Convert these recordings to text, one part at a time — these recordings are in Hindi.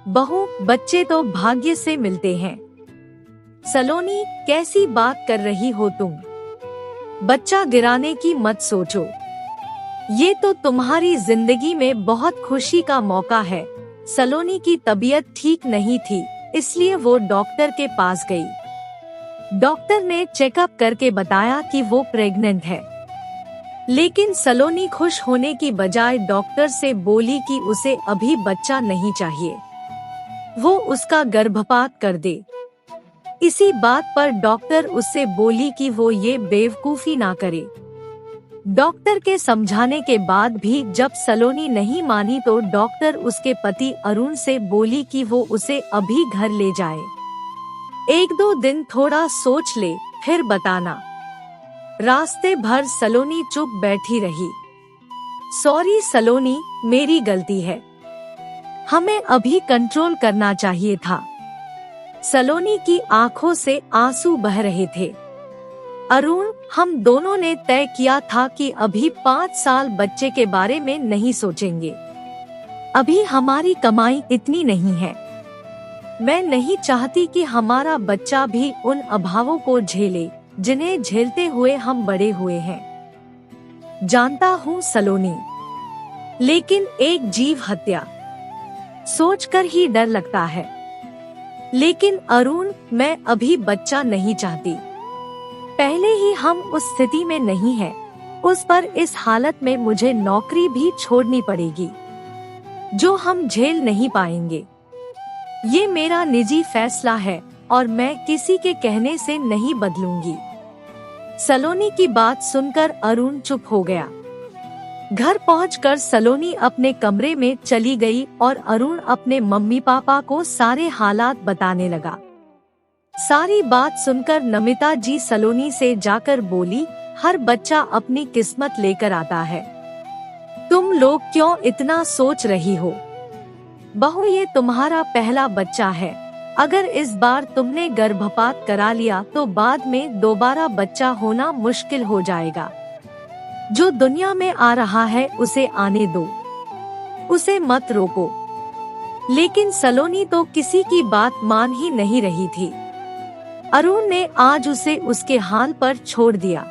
बहू, बच्चे तो भाग्य से मिलते हैं। सलोनी, कैसी बात कर रही हो तुम? बच्चा गिराने की मत सोचो। ये तो तुम्हारी जिंदगी में बहुत खुशी का मौका है। सलोनी की तबीयत ठीक नहीं थी, इसलिए वो डॉक्टर के पास गई। डॉक्टर ने चेकअप करके बताया कि वो प्रेग्नेंट है। लेकिन सलोनी खुश होने की बजाय डॉक्टर से बोली कि उसे अभी बच्चा नहीं चाहिए, वो उसका गर्भपात कर दे। इसी बात पर डॉक्टर उससे बोली कि वो ये बेवकूफी ना करे। डॉक्टर के समझाने के बाद भी जब सलोनी नहीं मानी तो डॉक्टर उसके पति अरुण से बोली कि वो उसे अभी घर ले जाए। 1-2 दिन थोड़ा सोच ले, फिर बताना। रास्ते भर सलोनी चुप बैठी रही। सॉरी सलोनी, मेरी गलती है। हमें अभी कंट्रोल करना चाहिए था। सलोनी की आंखों से आंसू बह रहे थे। अरुण, हम दोनों ने तय किया था कि अभी 5 साल बच्चे के बारे में नहीं सोचेंगे। अभी हमारी कमाई इतनी नहीं है। मैं नहीं चाहती कि हमारा बच्चा भी उन अभावों को झेले जिन्हें झेलते हुए हम बड़े हुए हैं। जानता हूँ सलोनी, लेकिन एक जीव हत्या सोचकर ही डर लगता है। लेकिन अरुण, मैं अभी बच्चा नहीं चाहती। पहले ही हम उस स्थिति में नहीं हैं। उस पर इस हालत में मुझे नौकरी भी छोड़नी पड़ेगी, जो हम झेल नहीं पाएंगे। ये मेरा निजी फैसला है और मैं किसी के कहने से नहीं बदलूंगी। सलोनी की बात सुनकर अरुण चुप हो गया। घर पहुंचकर सलोनी अपने कमरे में चली गई और अरुण अपने मम्मी पापा को सारे हालात बताने लगा। सारी बात सुनकर नमिता जी सलोनी से जाकर बोली, हर बच्चा अपनी किस्मत लेकर आता है। तुम लोग क्यों इतना सोच रही हो? बहू, ये तुम्हारा पहला बच्चा है। अगर इस बार तुमने गर्भपात करा लिया तो बाद में दोबारा बच्चा होना मुश्किल हो जाएगा। जो दुनिया में आ रहा है उसे आने दो, उसे मत रोको। लेकिन सलोनी तो किसी की बात मान ही नहीं रही थी। अरुण ने आज उसे उसके हाल पर छोड़ दिया।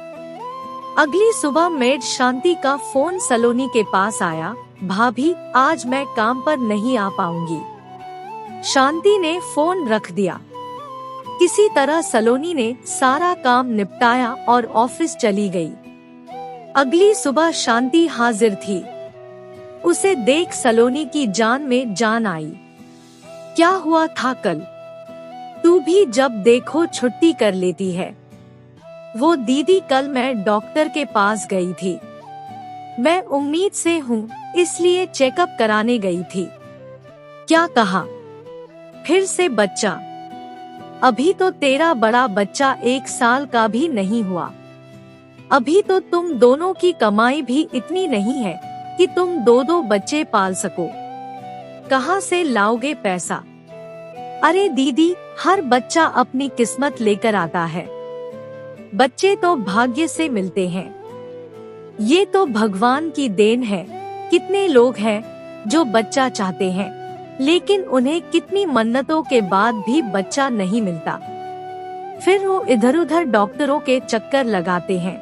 अगली सुबह मेड शांति का फोन सलोनी के पास आया। भाभी, आज मैं काम पर नहीं आ पाऊंगी। शांति ने फोन रख दिया। किसी तरह सलोनी ने सारा काम निपटाया और ऑफिस चली गई। अगली सुबह शांति हाजिर थी। उसे देख सलोनी की जान में जान आई। क्या हुआ था कल? तू भी जब देखो छुट्टी कर लेती है। वो दीदी, कल मैं डॉक्टर के पास गई थी। मैं उम्मीद से हूँ, इसलिए चेकअप कराने गई थी। क्या कहा? फिर से बच्चा? अभी तो तेरा बड़ा बच्चा 1 साल का भी नहीं हुआ। अभी तो तुम दोनों की कमाई भी इतनी नहीं है कि तुम 2-2 बच्चे पाल सको। कहाँ से लाओगे पैसा? अरे दीदी, हर बच्चा अपनी किस्मत लेकर आता है। बच्चे तो भाग्य से मिलते हैं। ये तो भगवान की देन है। कितने लोग हैं जो बच्चा चाहते हैं, लेकिन उन्हें कितनी मन्नतों के बाद भी बच्चा नहीं मिलता। फिर वो इधर उधर डॉक्टरों के चक्कर लगाते हैं।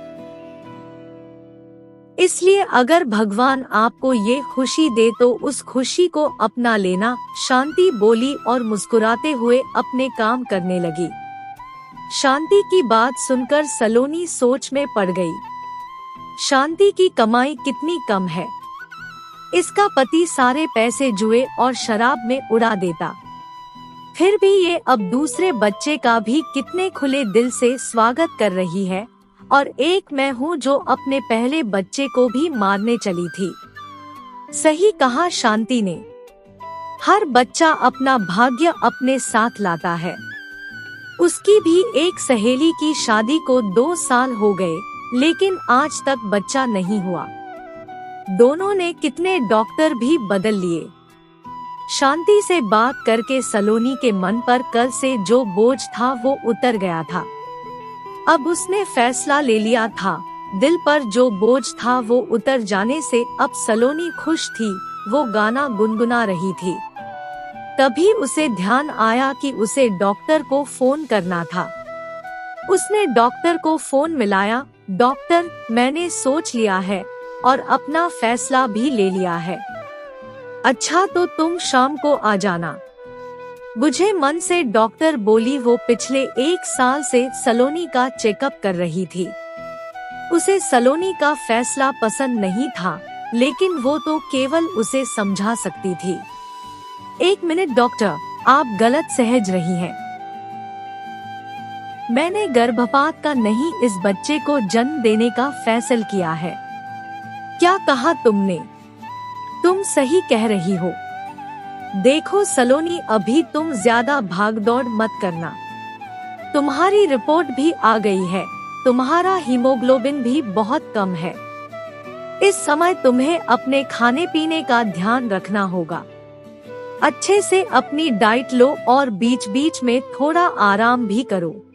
इसलिए अगर भगवान आपको ये खुशी दे तो उस खुशी को अपना लेना, शांति बोली और मुस्कुराते हुए अपने काम करने लगी। शांति की बात सुनकर सलोनी सोच में पड़ गई। शांति की कमाई कितनी कम है। इसका पति सारे पैसे जुए और शराब में उड़ा देता। फिर भी ये अब दूसरे बच्चे का भी कितने खुले दिल से स्वागत कर रही है, और एक मैं हूँ जो अपने पहले बच्चे को भी मारने चली थी। सही कहा शांति ने। हर बच्चा अपना भाग्य अपने साथ लाता है। उसकी भी एक सहेली की शादी को 2 साल हो गए, लेकिन आज तक बच्चा नहीं हुआ। दोनों ने कितने डॉक्टर भी बदल लिए। शांति से बात करके सलोनी के मन पर कल से जो बोझ था वो उतर गया था। अब उसने फैसला ले लिया था। दिल पर जो बोझ था वो उतर जाने से अब सलोनी खुश थी। वो गाना गुनगुना रही थी। तभी उसे ध्यान आया कि उसे डॉक्टर को फोन करना था। उसने डॉक्टर को फोन मिलाया। डॉक्टर, मैंने सोच लिया है और अपना फैसला भी ले लिया है। अच्छा, तो तुम शाम को आ जाना। बुझे मन से डॉक्टर बोली। वो पिछले 1 साल से सलोनी का चेकअप कर रही थी। उसे सलोनी का फैसला पसंद नहीं था, लेकिन वो तो केवल उसे समझा सकती थी। 1 मिनट डॉक्टर, आप गलत सहज रही हैं। मैंने गर्भपात का नहीं, इस बच्चे को जन्म देने का फैसला किया है। क्या कहा तुमने? तुम सही कह रही हो। देखो सलोनी, अभी तुम ज्यादा भागदौड़ मत करना। तुम्हारी रिपोर्ट भी आ गई है। तुम्हारा हीमोग्लोबिन भी बहुत कम है। इस समय तुम्हें अपने खाने पीने का ध्यान रखना होगा। अच्छे से अपनी डाइट लो और बीच बीच में थोड़ा आराम भी करो।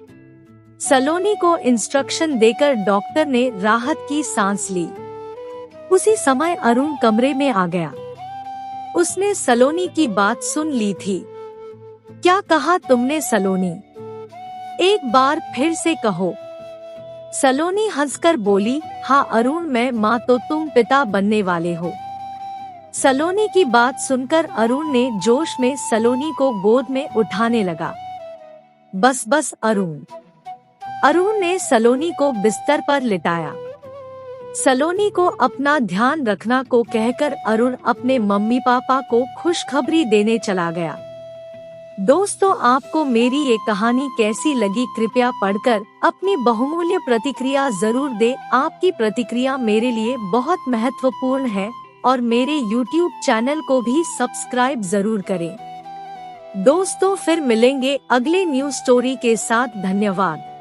सलोनी को इंस्ट्रक्शन देकर डॉक्टर ने राहत की सांस ली। उसी समय अरुण कमरे में आ गया। उसने सलोनी की बात सुन ली थी। क्या कहा तुमने सलोनी? एक बार फिर से कहो। सलोनी हंसकर बोली, हाँ अरुण, मैं माँ तो तुम पिता बनने वाले हो। सलोनी की बात सुनकर अरुण ने जोश में सलोनी को गोद में उठाने लगा। बस बस अरुण। अरुण ने सलोनी को बिस्तर पर लिटाया। सलोनी को अपना ध्यान रखना को कहकर अरुण अपने मम्मी पापा को खुशखबरी देने चला गया। दोस्तों, आपको मेरी ये कहानी कैसी लगी कृपया पढ़कर अपनी बहुमूल्य प्रतिक्रिया जरूर दें। आपकी प्रतिक्रिया मेरे लिए बहुत महत्वपूर्ण है और मेरे YouTube चैनल को भी सब्सक्राइब जरूर करें। दोस्तों, फिर मिलेंगे अगले न्यूज़ स्टोरी के साथ। धन्यवाद।